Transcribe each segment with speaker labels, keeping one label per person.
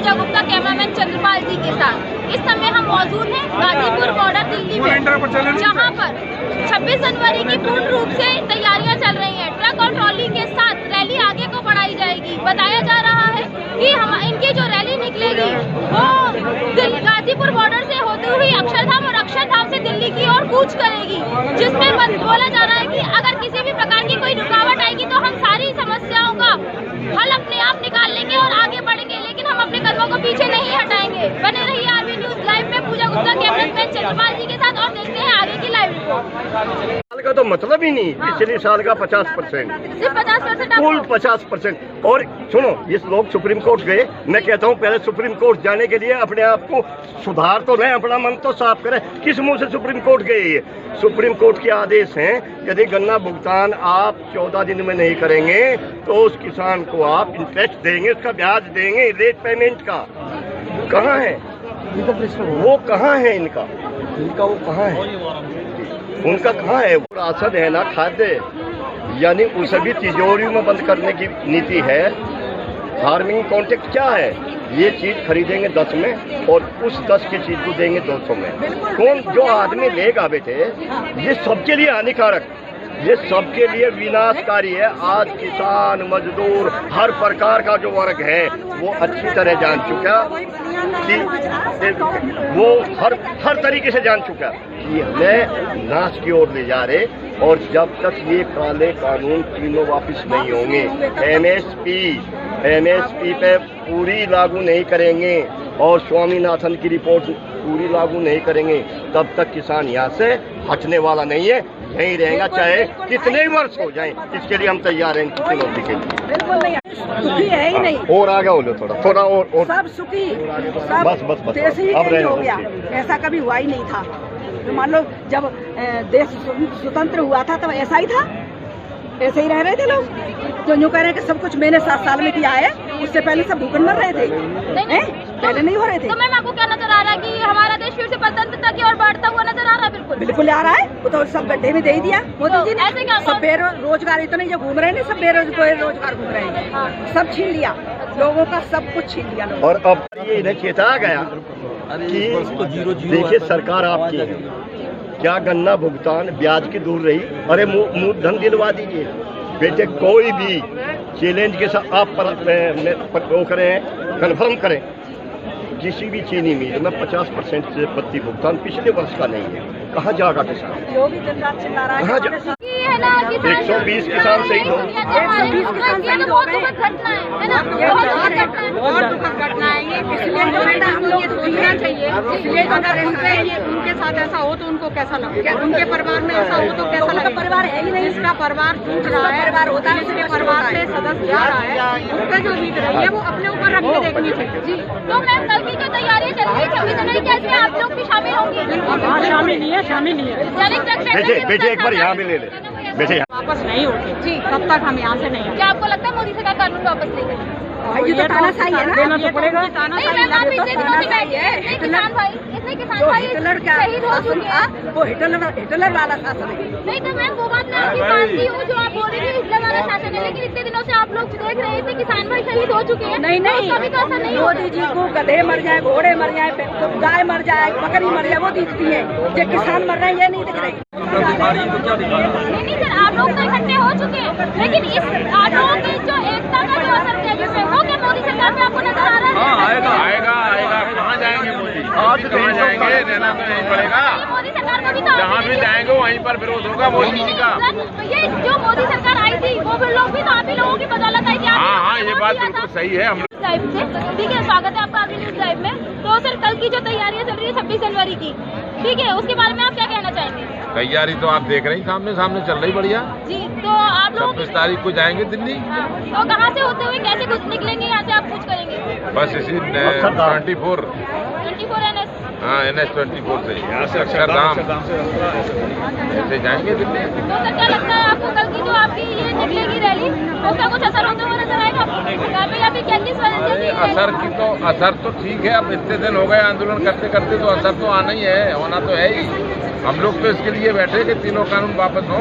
Speaker 1: पूजा Gupta, cameraman Chandrapal जी के साथ। इस समय हम मौजूद हैं गाजीपुर बॉर्डर दिल्ली में, जहां पर 26 जनवरी की पूर्ण रूप से तैयारियां चल रही हैं। ट्रक और ट्रॉली के साथ रैली आगे को बढ़ाई जाएगी। बताया जा रहा है कि हम इनकी जो रैली निकलेगी वो गाजीपुर बॉर्डर से होते हुए अक्षरधाम और अक्षरधाम से दिल्ली की ओर कूच करेगी, जिसमें बोला जा रहा है कि अगर किसी भी प्रकार की कोई रुकावट आएगी तो हम सारी समस्याओं का हल अपने आप निकाल लेंगे और आगे बढ़ेंगे, लेकिन हम अपने कदमों को पीछे नहीं हटाएंगे। बने रहिए आरबी न्यूज लाइव में पूजा गुप्ता, कैमरामैन चंद्रपाल जी के साथ, और देखते हैं आगे की लाइव रिपोर्ट।
Speaker 2: साल का तो मतलब ही नहीं, पिछले साल का 50%,
Speaker 1: सिर्फ 50%,
Speaker 2: कुल 50%। और सुनो, इस लोग सुप्रीम कोर्ट गए, मैं कहता हूँ पहले सुप्रीम कोर्ट जाने के लिए अपने आप को सुधार तो लें, अपना मन तो साफ करें। किस मुंह से सुप्रीम कोर्ट गए? सुप्रीम कोर्ट के आदेश हैं, यदि गन्ना भुगतान आप 14 दिन में नहीं करेंगे तो उस किसान को आप इंटरेस्ट देंगे, उसका ब्याज देंगे, रेट पेमेंट का। कहाँ है वो? कहाँ है इनका वो कहाँ है? उनका कहाँ है? राशन है ना, खाद्य, यानी उन सभी तिजोरियों में बंद करने की नीति है। फार्मिंग कॉन्ट्रैक्ट क्या है? ये चीज खरीदेंगे 10 में और उस 10 की चीज को देंगे 200 में। कौन जो आदमी लेगा बेटे, ये सबके लिए हानिकारक, ये सबके लिए विनाशकारी है। आज किसान, मजदूर, हर प्रकार का जो वर्ग है वो अच्छी तरह जान चुका कि वो हर तरीके से जान चुका कि हमें नाश की ओर ले जा रहे। और जब तक ये काले कानून तीनों वापस नहीं होंगे, एमएसपी पे पूरी लागू नहीं करेंगे और स्वामीनाथन की रिपोर्ट पूरी लागू नहीं करेंगे, तब तक किसान यहाँ से हटने वाला नहीं है, यहीं रहेगा, चाहे कितने वर्ष हो जाएं। इसके लिए हम तैयार हैं इनकी चुनौती के लिए।
Speaker 3: बिल्कुल नहीं, सुखी है ही नहीं।
Speaker 2: और आगे बोलो, थोड़ा और
Speaker 3: सब सुखी, सब
Speaker 2: बस
Speaker 3: देश ही
Speaker 2: अब
Speaker 3: हो गया। ऐसा कभी हुआ ही नहीं था। तो मान लो जब देश स्वतंत्र हुआ था तब ऐसा ही था, ऐसे ही रह रहे थे लोग। तो यूँ कह रहे हैं कि सब कुछ मैंने 7 साल में किया है, उससे पहले सब भूखन मर रहे थे, पहले नहीं हो रहे थे।
Speaker 1: तो मैम आपको क्या नजर आ रहा है कि हमारा देश फिर से स्वतंत्रता की ओर बढ़ता हुआ नजर आ रहा है?
Speaker 3: बिल्कुल आ रहा है। वो तो सब गड्ढे में दे ही दिया मोदी जी ने। सब बेरोजगार इतने जो घूम रहे हैं, सब बेरोजगार घूम रहे हैं, सब छीन लिया लोगों का, सब कुछ छीन लिया।
Speaker 2: और अब ये इन्हें चेता गया कि देखिए सरकार आपकी है, क्या गन्ना भुगतान ब्याज की दूर रही? अरे मूलधन दिलवा दीजिए बेटे। कोई भी चैलेंज के साथ आप वो करें, कन्फर्म करें, किसी भी चीनी मिल में 50% से पत्ती भुगतान पिछले वर्ष का नहीं है। कहाँ जाएगा किसान?
Speaker 3: जो भी दिन रात चिल्ला रहा है,
Speaker 2: 120 किसान शहीद हो,
Speaker 3: 120 किसान शहीद हो गए। बहुत दुखद घटना है ये, इसलिए हम लोग जीना चाहिए। इसलिए उनके साथ ऐसा हो तो उनको कैसा लगेगा? उनके परिवार में ऐसा हो तो कैसा लगेगा? परिवार है ही नहीं, इसका परिवार टूट रहा है, परिवार होता है, इसके परिवार से सदस्य जा रहा है, उसका जो बीत रही है वो अपने ऊपर रख के देखनी चाहिए।
Speaker 1: तो मैम कल की जो तैयारी चल रही है 26 जनवरी की, इसमें आप लोग भी शामिल होंगे?
Speaker 3: शामिल नहीं है।
Speaker 2: बेटे एक बार यहाँ भी ले ले बेटे।
Speaker 3: वापस नहीं होगी जी, तब तक हम यहाँ से नहीं।
Speaker 1: क्या आपको लगता है मोदी सरकार कानून वापस लेगी?
Speaker 3: ये तो तानाशाही है ना, देना तो पड़ेगा।
Speaker 1: नहीं मैम, आप इतने दिनों से बैठे हैं, इतने किसान भाई
Speaker 3: हिटलर क्या
Speaker 1: शहीद हो चुके हैं,
Speaker 3: वो हिटलर वाला शासन है।
Speaker 1: नहीं तो मैम वो बात मैं आपकी मानती हूँ जो आप बोल रही थी, हिटलर वाला शासन है, लेकिन इतने दिनों से आप लोग देख रहे थे किसान भाई शहीद हो चुके हैं।
Speaker 3: नहीं
Speaker 1: कभी तो ऐसा नहीं होता।
Speaker 3: मोदी जी को गधे मर जाए, घोड़े मर जाए, गाय मर जाए, बकरी मर जाए, वो दिखती है, जो किसान मर रहे हैं ये नहीं दिख रही।
Speaker 1: नहीं सर, आप लोग तो इकट्ठे हो चुके हैं, लेकिन इस आप लोगों की जो एकता का जो असर है जिसमें वो क्या मोदी सरकार में आपको नजर आ रहा है?
Speaker 4: आएगा। कहाँ जाएंगे मोदी? आज कहाँ जाएंगे? रहना तो नहीं पड़ेगा।
Speaker 1: मोदी सरकार को भी तो
Speaker 4: जहाँ भी जाएंगे वहीं पर विरोध होगा मोदी जी का।
Speaker 1: ये जो मोदी सरकार आई थी वो भी लोग भी तो आप ही लोगों की बदौलत आई थी।
Speaker 4: हाँ, ये बात बिल्कुल सही है। हम
Speaker 1: लाइव से ठीक है, स्वागत है आपका आरबी न्यूज लाइव में। तो सर कल की जो तैयारियां चल रही है 26 जनवरी की, ठीक है, उसके बारे में आप क्या कहना चाहेंगे?
Speaker 4: तैयारी तो आप देख रही, सामने चल रही बढ़िया
Speaker 1: जी। तो आप लोग
Speaker 4: 26 तारीख को जाएंगे दिल्ली।
Speaker 1: तो कहाँ से होते हुए कैसे कुछ निकलेंगे यहाँ से, आप कुछ करेंगे?
Speaker 4: बस इसी 24
Speaker 1: NS,
Speaker 4: हाँ NH 24 से यहाँ से अक्षरधाम ऐसे जाएंगे दिल्ली।
Speaker 1: तो सर क्या लगता है आपको कल की जो आपकी ये निकलेगी रैली, उसका कुछ असर होता हुआ नजर आएगा आपको? या फिर
Speaker 4: असर तो ठीक है। अब इतने दिन हो गए आंदोलन करते करते, तो असर तो आना ही है, होना तो है ही। हम लोग तो इसके लिए बैठे कि तीनों कानून वापस हो।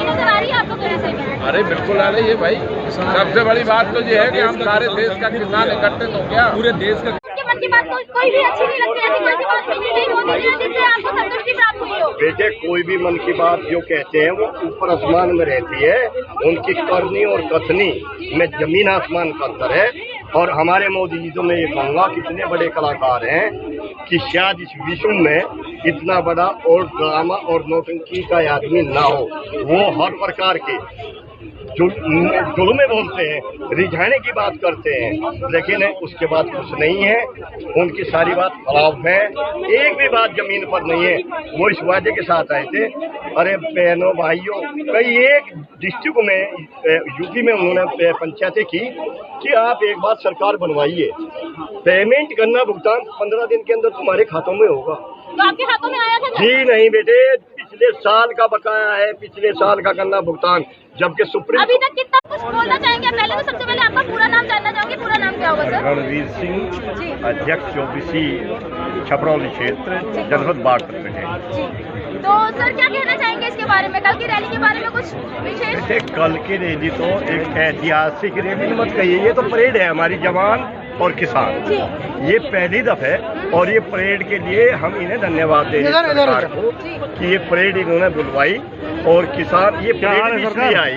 Speaker 1: नजर आ रही है आपको कहीं से भी?
Speaker 4: अरे बिल्कुल आ रही है भाई। सबसे बड़ी बात तो ये है कि हम सारे देश का किसान इकट्ठे हो गया, पूरे देश का।
Speaker 1: मन की बात कोई भी अच्छी नहीं लगती, ऐसी कोई सी बात नहीं है मोदी जी जिससे आपको संतुष्टि प्राप्त हुई हो?
Speaker 2: देखिए, कोई भी मन की बात जो कहते हैं वो ऊपर आसमान में रहती है, उनकी करनी और कथनी में जमीन आसमान का अंतर है। और हमारे मोदी जी तो मैं ये कहूँगा कितने बड़े कलाकार हैं कि शायद इस विश्व में इतना बड़ा और ड्रामा और नौटंकी का आदमी ना हो। वो हर प्रकार के जुल्मे बोलते हैं, रिझाने की बात करते हैं, लेकिन उसके बाद कुछ नहीं है। उनकी सारी बात खराब है, एक भी बात जमीन पर नहीं है। वो इस वादे के साथ आए थे, अरे बहनों भाइयों, कई एक डिस्ट्रिक्ट में यूपी में उन्होंने पंचायतें की कि आप एक बार सरकार बनवाइए, पेमेंट करना भुगतान 15 दिन के अंदर तुम्हारे खातों में होगा।
Speaker 1: तो आपके हाथों में आया था?
Speaker 2: जी नहीं बेटे, पिछले साल का बकाया है, पिछले साल का करना भुगतान, जबकि सुप्रीम
Speaker 1: अभी तक कितना कुछ बोलना चाहेंगे? पहले तो सबसे पहले आपका पूरा नाम जानना चाहूंगी, पूरा नाम क्या होगा सर?
Speaker 2: रणवीर सिंह, अध्यक्ष ओबीसी छपरौली क्षेत्र, जनपद बाढ़ प्रखंड।
Speaker 1: तो सर क्या कहना चाहेंगे इसके बारे में, कल की रैली के बारे में कुछ विशेष?
Speaker 2: देखिए, कल की रैली तो एक ऐतिहासिक रैली मत कहिए, ये तो परेड है हमारी जवान और किसान। ये पहली दफा है और ये परेड के लिए हम इन्हें धन्यवाद दे रहे हैं सरकार को कि ये परेड इन्होंने बुलवाई। और किसान ये परेड इसलिए आई,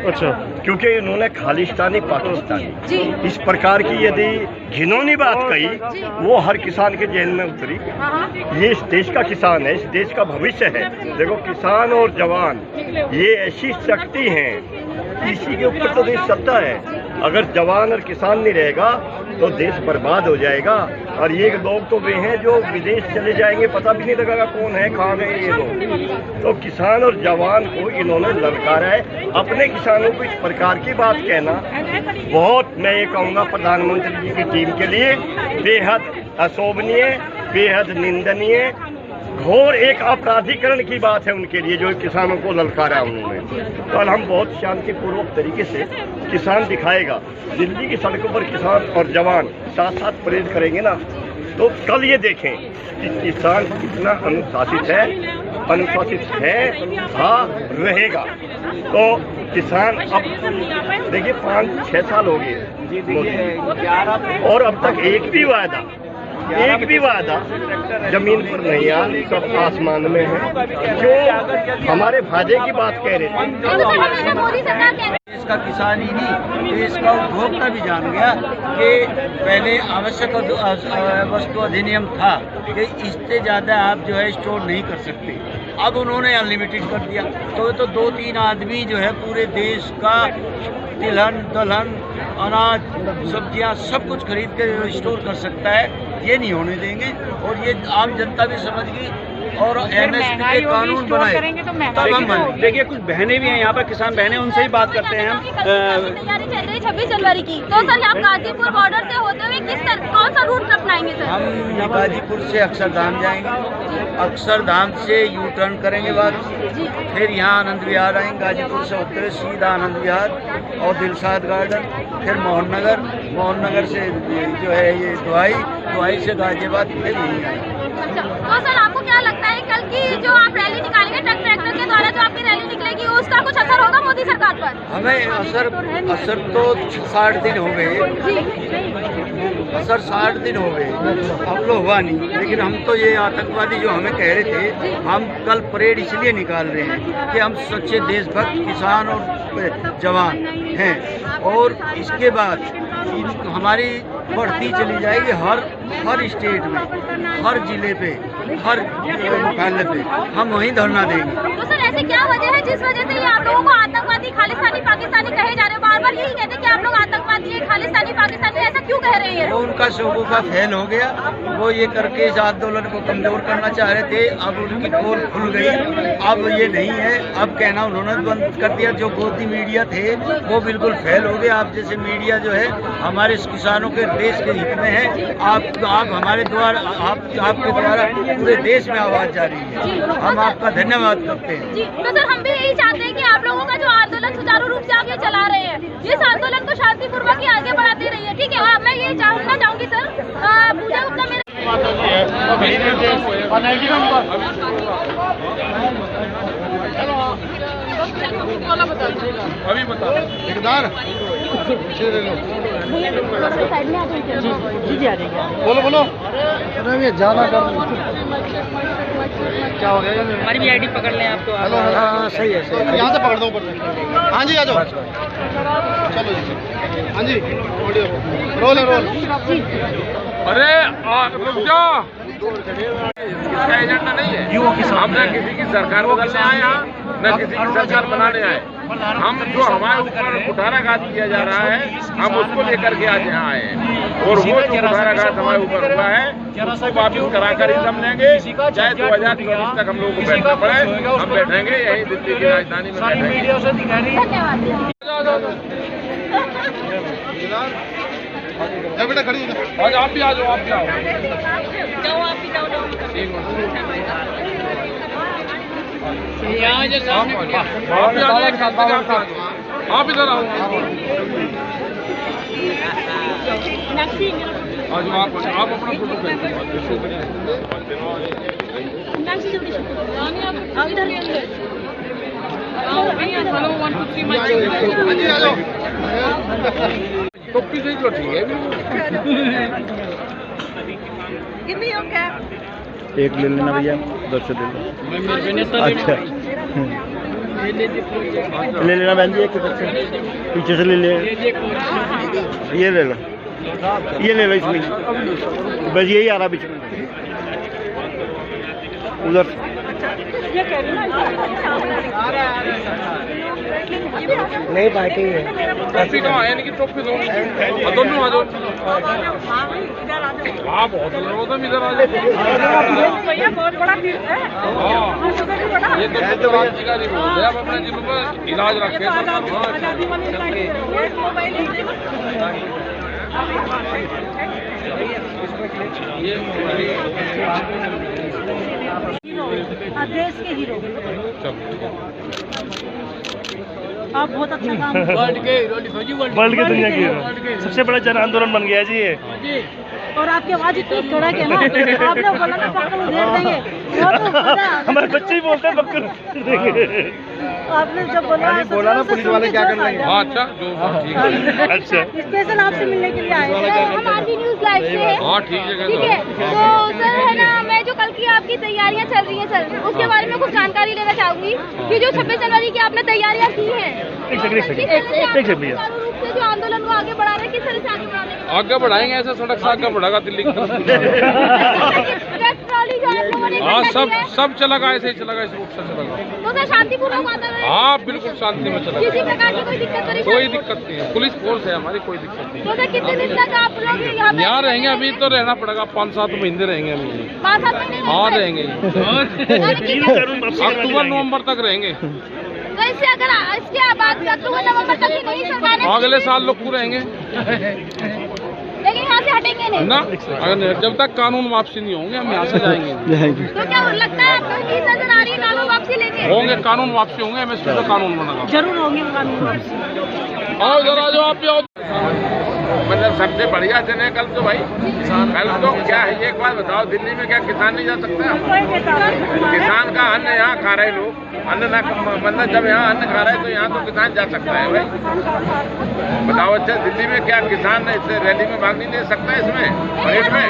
Speaker 2: अच्छा, क्योंकि इन्होंने खालिस्तानी पाकिस्तानी इस प्रकार की यदि घिनौनी बात कही, वो हर किसान के जेल में उतरी। ये इस देश का किसान है, इस देश का भविष्य है। देखो, किसान और जवान ये ऐसी शक्ति हैं, इसी के ऊपर तो देश चलता है। अगर जवान और किसान नहीं रहेगा तो देश बर्बाद हो जाएगा। और ये लोग तो वे हैं जो विदेश चले जाएंगे, पता भी नहीं लगेगा कौन है, कहाँ गए ये लोग। तो किसान और जवान को इन्होंने ललकारा है। अपने किसानों को इस प्रकार की बात कहना बहुत, मैं ये कहूँगा, प्रधानमंत्री जी की टीम के लिए बेहद अशोभनीय, बेहद निंदनीय, घोर एक अपराधीकरण की बात है उनके लिए, जो किसानों को ललकारा उन्होंने। कल हम बहुत शांतिपूर्वक तरीके से किसान दिखाएगा, दिल्ली की सड़कों पर किसान और जवान साथ साथ परेड करेंगे ना, तो कल ये देखें कि किसान कितना अनुशासित है, हाँ रहेगा। तो किसान अब देखिए 5-6 साल हो गए और अब तक एक भी वादा जमीन पर नहीं आया, सब आसमान में है। जो हमारे फायदे की बात कह रहे थे,
Speaker 5: इसका किसान ही नहीं, देश का उपभोक्ता भी जान गया कि पहले आवश्यक वस्तु अधिनियम था कि इससे ज़्यादा आप जो है स्टोर नहीं कर सकते। अब उन्होंने अनलिमिटेड कर दिया, तो 2-3 आदमी जो है पूरे देश का तिलहन दलहन अनाज सब्जियां सब कुछ खरीद कर स्टोर कर सकता है। ये नहीं होने देंगे और ये आम जनता भी समझ गई और एमएसपी के कानून बनाए तब हम।
Speaker 6: देखिए, कुछ बहनें भी हैं यहाँ पर, किसान बहनें, उनसे ही बात करते हैं हम।
Speaker 1: तैयारी चल रही 26 जनवरी की, तो सर आप गाजीपुर बॉर्डर से होते हुए कौन सा रूट अपनाएंगे सर?
Speaker 5: हम गाजीपुर से अक्षरधाम जाएंगे, अक्षरधाम से यू टर्न करेंगे वापस, फिर यहाँ आनंद विहार आएंगे, गाजीपुर से होते हुए सीधा आनंद विहार और दिलशाद गार्डन, फिर मोहन नगर से जो है ये दुआई से गाजियाबाद, फिर यहीं आएंगे।
Speaker 1: अच्छा, तो सर आपको क्या लगता है कल की जो आप रैली निकालेंगे ट्रैक्टर के द्वारा जो आपकी रैली निकलेगी, उसका कुछ असर होगा मोदी सरकार पर?
Speaker 5: हमें असर तो 60 दिन हो गए, असर 60 दिन हो गए, अब तो हुआ नहीं। लेकिन हम तो ये आतंकवादी जो हमें कह रहे थे, हम कल परेड इसलिए निकाल रहे हैं कि हम सच्चे देशभक्त किसान और जवान हैं। और इसके बाद हमारी बढ़ती चली जाएगी हर स्टेट में, हर जिले पे, हर मुख्यालय पे हम वहीं धरना देंगे।
Speaker 1: तो सर ऐसे क्या वजह है जिस वजह से ये आप लोगों को आतंकवादी खालिस्तानी पाकिस्तानी कहे जा रहे हैं? बार-बार यही कहते हैं कि आप लोग आतंकवादी है, खालिस्तानी पाकिस्तानी, ऐसा क्यों कह रहे हैं?
Speaker 5: वो उनका शोकों का फेल हो गया, वो ये करके इस आंदोलन को कमजोर करना चाह रहे थे। अब उनकी पोल खुल गई, अब ये नहीं है, अब कहना उन्होंने बंद कर दिया। जो गोदी मीडिया थे वो बिल्कुल फेल हो गए। आप जैसे मीडिया जो है हमारे किसानों के देश के हित में है, आप हमारे द्वारा आपके द्वारा पूरे देश में आवाज जा रही है, हम आपका धन्यवाद करते हैं।
Speaker 1: जी, तो सर हम भी यही चाहते हैं कि आप लोगों का जो आंदोलन सुचारू रूप से आगे चला रहे हैं, इस आंदोलन को शांतिपूर्वक ही आगे बढ़ाते रहिए। ठीक है, मैं ये जानना चाहूंगी सर, पूजा गुप्ता मेरे
Speaker 4: अभी बता
Speaker 7: बोलो बोलो। अरे ये ज्यादा कर क्या हो गया?
Speaker 6: हमारी भी आईडी पकड़ लें आपको।
Speaker 7: हेलो हाँ सही है सही है। यहाँ से पकड़ दो ऊपर से। हाँ जी आ जाओ। चलो जी। हाँ जी रोल है रोल।
Speaker 4: अरे रुक जाओ, इसका एजेंडा नहीं है। हम न किसी की सरकार बदलने आए यहाँ, न किसी की सरकार बनाने आए। हम जो हमारे ऊपर कुठाराघात किया जा रहा है, हम उसको लेकर के आज यहाँ आए हैं। और वो जो कुठाराघात हमारे ऊपर हुआ है उसको वापिस कराकर ही हम लेंगे, चाहे 2024 तक हम लोगों को बैठना पड़े, हम बैठेंगे यही दिल्ली की राजधानी में बैठेंगे।
Speaker 7: बेटा खड़ी
Speaker 4: आज आप भी आ जाओ, आप भी आओ। आप इधर आओ। आज आप अपना फोटो टोपी नहीं तो ठीक है।
Speaker 7: एक ले लेना भैया, 10 ले लो। अच्छा ले लेना बहन जी, एक पीछे से ले ले। ये ले लो, ये ले लो, इसमें बस यही आ रहा बीच में। उधर नहीं पार्टी है।
Speaker 4: टोपी कहाँ है? इनकी टोपी दो दोनों आ जाओ। आप बहुत इधर आ जाओ।
Speaker 3: भैया बहुत बड़ा भीड़ है।
Speaker 4: ये तो राज्यकारी बोल रहे, आप अपने जिलों में इलाज रखें।
Speaker 3: देश के हीरो आप बहुत अच्छा काम
Speaker 6: वर्ल्ड के
Speaker 7: दुनिया की सबसे बड़ा जन आंदोलन बन गया जी ये।
Speaker 3: और आपकी आवाज इतनी कड़क है ना, आपने बोला ना पक्का उधेड़ देंगे, वो तो पता है।
Speaker 7: हमारे बच्चे ही बोलते हैं पक्का
Speaker 3: आपने जब बोला
Speaker 7: ना पुलिस वाले क्या कर रहे हैं।
Speaker 4: हाँ अच्छा, जो ठीक है।
Speaker 7: अच्छा
Speaker 3: स्पेशल आपसे मिलने के लिए आए थे।
Speaker 1: हम आरबी न्यूज लाइव से हैं।
Speaker 4: हाँ ठीक है।
Speaker 1: ठीक है, तो सर है ना, मैं जो कल की आपकी तैयारियां चल रही हैं सर, उसके बारे में कुछ जानकारी लेना चाहूंगी कि जो 26 जनवरी की आपने तैयारियां की हैं,
Speaker 7: एक सेकंड भैया,
Speaker 1: सुचारू रूप से जो आंदोलन को आगे बढ़ा रहे हैं, किस तरह से आगे बढ़ाने का
Speaker 4: आगे बढ़ाएंगे, ऐसे सड़क से आगे बढ़ेगा दिल्ली की तरफ।
Speaker 1: ट्रॉली जो आप लोगों ने
Speaker 4: हाँ
Speaker 1: इकट्ठा की है,
Speaker 4: सब चलेगा, ऐसे ही चलेगा, इस रूट से चलेगा।
Speaker 1: तो सर शांतिपूर्वक आंदोलन है?
Speaker 4: हाँ बिल्कुल शांति में चलेगा,
Speaker 1: किसी प्रकार की कोई दिक्कत परेशानी?
Speaker 4: कोई दिक्कत नहीं है। पुलिस फोर्स है हमारी, कोई दिक्कत नहीं
Speaker 1: तो सर कितने दिन तक आप लोग
Speaker 4: यहाँ रहेंगे। अभी तो रहना पड़ेगा, 5-7 महीने रहेंगे अभी।
Speaker 1: 5-7 महीने?
Speaker 4: हाँ रहेंगे,
Speaker 1: तो
Speaker 4: अक्टूबर नवंबर तक रहेंगे।
Speaker 1: इससे अगर इसके बाद अक्टूबर नवंबर तक ही नहीं सरकार ने,
Speaker 4: अगले साल लोग को रहेंगे,
Speaker 1: लेकिन यहाँ से हटेंगे नहीं
Speaker 4: ना। अगर जब तक कानून वापसी नहीं होंगे हम यहाँ से जाएंगे।
Speaker 1: तो क्या लगता है आपको कि नजर आ रही है कानून वापसी लेंगे?
Speaker 4: होंगे, कानून वापसी होंगे, एमएसपी का कानून बनेगा।
Speaker 3: जरूर होंगे कानून वापसी।
Speaker 4: आओ इधर आ जाओ, आप भी आओ। मतलब सबसे बढ़िया दिन है कल तो भाई। कल तो क्या है, एक बात बताओ, दिल्ली में क्या किसान नहीं जा सकता? किसान का अन्न यहाँ खा रहे लोग, अन्न ना मतलब जब यहाँ अन्न खा रहे तो यहाँ तो किसान जा सकता है भाई। बताओ अच्छा, दिल्ली में क्या किसान इससे रैली में भाग नहीं ले सकता है? इसमें परेड में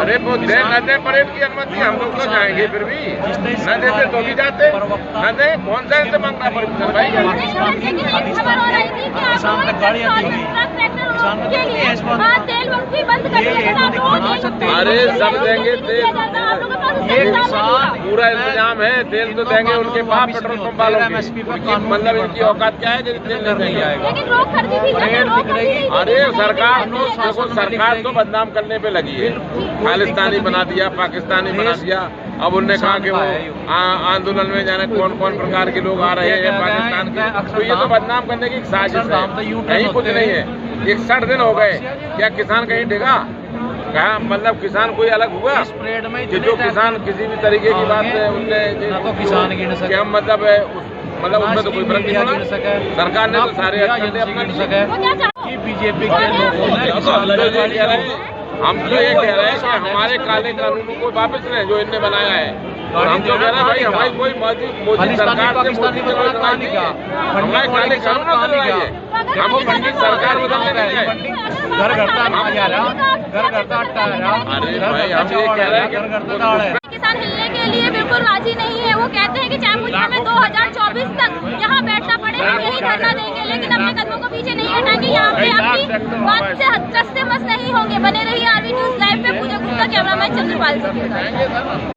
Speaker 4: अरे वो दे न दे परेड की अनुमति, हम लोग तो जाएंगे, फिर भी न देते तो भी जाते, न दे कौन सा इनसे मांगना परमिशन भाई?
Speaker 1: तेल भी बंद कर,
Speaker 4: अरे सब देंगे तेल, पूरा इंतजाम है, तेल तो देंगे उनके पास, पेट्रोल पंप वालों की। मतलब इनकी औकात क्या है कि तेल नहीं देंगे आएगा। अरे सरकार तो देखो, सरकार तो बदनाम करने पे लगी है, खालिस्तानी बना दिया, पाकिस्तानी बना दिया। अब उनने कहा कि वो आंदोलन में जाने कौन कौन प्रकार के लोग आ रहे हैं पाकिस्तान के, तो ये तो बदनाम करने की साजिश है, कहीं कुछ नहीं है। 61 दिन हो गए, क्या किसान कहीं टिका? कहा मतलब किसान कोई अलग हुआ कि जो किसान किसी भी तरीके की बात उनने कि हम मतलब उसमें तो कोई फर्क नहीं पड़ा। सरकार ने तो सारे अपना
Speaker 6: बीजेपी के लोगों ने
Speaker 4: हम तो ये कह रहे हैं कि हमारे काले कानूनों को वापस लें जो इनने बनाया है। और हम तो कह रहे हैं भाई हमारी कोई मोदी सरकार से मोदी से कोई लड़ाई नहीं है, हमारे काले कानूनों से लड़ाई है। हम पंडित सरकार बदलने रहे हैं।
Speaker 6: घर घरता आ रहा, घर घरता अट्टा आ रहा।
Speaker 4: अरे भाई हम ये कह रहे हैं कि
Speaker 1: किसान हिलने के लिए बिल्कुल राजी नहीं है। वो कहते हैं कि चाहे मुझे हमें 2024 तक यहाँ बैठना पड़े, हम यही धरना देंगे, लेकिन अपने कदमों को पीछे नहीं हटाएंगे। यहाँ पे आपकी बात से हस्तक्षेप मस नहीं होंगे। बने रहिए आरवी न्यूज लाइव पे। पूजा गुप्ता, कैमरामैन चंद्रपाल जी के साथ।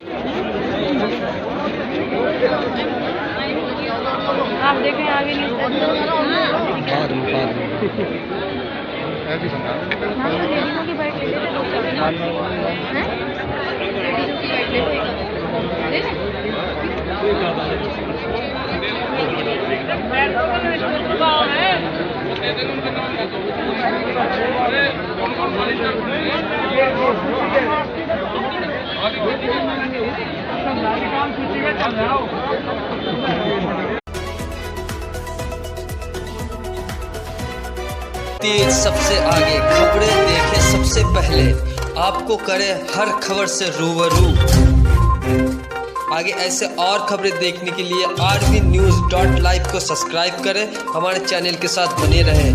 Speaker 3: आप देखें आगे न्यूज
Speaker 8: तेज सबसे आगे, खबरें देखें सबसे पहले, आपको करे हर खबर से रूबरू। आगे ऐसे और खबरें देखने के लिए rvnews.live को सब्सक्राइब करें, हमारे चैनल के साथ बने रहें।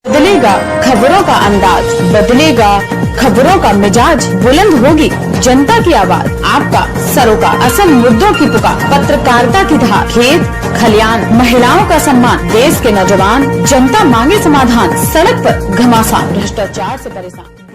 Speaker 9: बदलेगा खबरों का अंदाज, बदलेगा खबरों का मिजाज, बुलंद होगी जनता की आवाज, आपका सरोकार, असल मुद्दों की पुकार, पत्रकारिता की धार, खेत खलियान, महिलाओं का सम्मान, देश के नौजवान, जनता मांगे समाधान, सड़क पर घमासान, भ्रष्टाचार से परेशान।